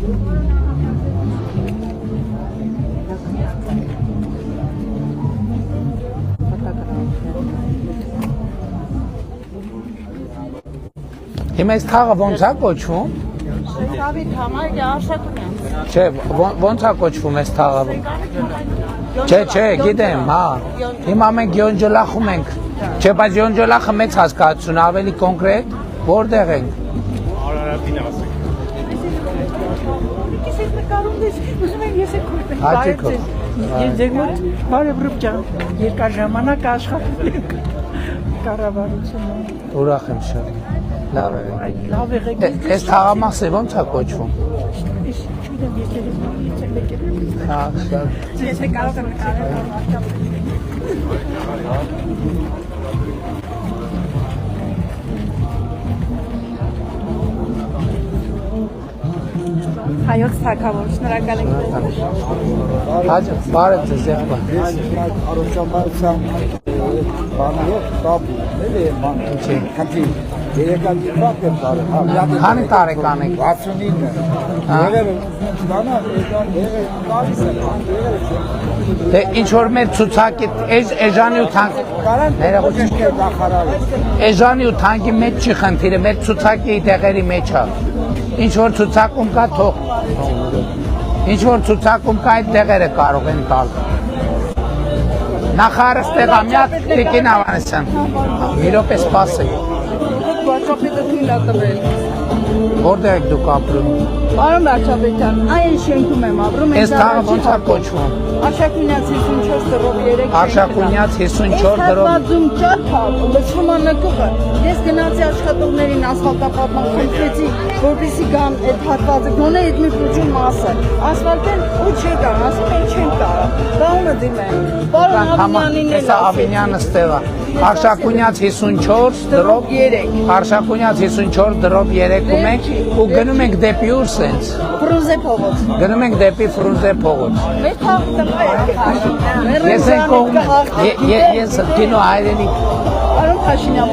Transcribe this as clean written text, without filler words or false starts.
Հիմա այս թաղը ոնց է կոչվում։ Դավիթ համար Արշակունյան։ Չէ, ոնց է կոչվում այս թաղը։ Չէ, գիտեմ, հա։ Հիմա մենք Յոնջոլախում ենք։ Չէ, բայց Յոնջոլախը մեծ հասկացություն, ավելի կոնկրետ, որտեղ ենք։ Արարատին ասենք։ Իսկ նկարում ես, ուզում եմ ես եք կորտեմ։ Հաճիկով։ Ես ձեր մոտ բարեբրուկ ջան, երկար ժամանակ աշխատել եք կառավարությունը։ Ուրախ եմ շատ։ Լավ է։ Լավ եղեք։ Այս թաղամասը ոնց է կոչվում։ Չգիտեմ, ես եկել եմ։ Հա, շատ։ Ես կարող եմ նկարել։ Հայոց թագավոր, շնորհակալ ենք։ Հաջող, բարև ձեզ եղբայր։ Առողջապահության բանը տապու, էլի բան։ Չէ։ Քանթի երեկան դիպակ եմ տարել, հա։ Քանի տարեկան եք։ 69։ Եղել բանը, եղել տալիս է, Դե ինչ որ մեր ցուցակի էժանի ու թանկ ներողություն նախարար։ էժանի ու թանկի մեջ չի խնդիրը, մեր ցուցակի տեղերի մեջ է։ Ինչ որ ցուցակում կա թող։ Ինչ որ ցուցակում կա այդ տեղերը կարող են տալ։ Նախարարը Ստեփանյան Տիկին Ավանեսյան։ Մի րոպե սպասեք։ Վարչապետը թույլ է տվել։ Որտեղ եք դուք ապրում։ Պարոն վարչապետյան, այն շենքում եմ ապրում։ Այս թաղը ոնց է կոչվում։ Արշակունյաց 54 դրով 3։ Արշակունյաց 54 դրով։ Հատվածում չար թափ, լցվում է նկուղը։ Ես գնացի աշխատողներին ասֆալտապատման խնդրեցի, որպեսզի գան այդ հատվածը, գոնե այդ մի փոքր մասը։ Ասֆալտեն ու չի գան, ասում են չեն կարող։ Բանը դիմեն։ Պարոն Ավինյանին էլ Ավինյանը ստեղա։ Արշակունյաց 54 դրով 3։ Արշակունյաց 54 դրով 3-ում ենք ու գնում ենք դեպի ուր սենց։ Ֆրունզե փողոց։ Գնում ենք դեպի Ֆրունզե փողոց։ Մեր թաղը Ես են կողմ, ես կինո հայրենի Պարոն Փաշինյան,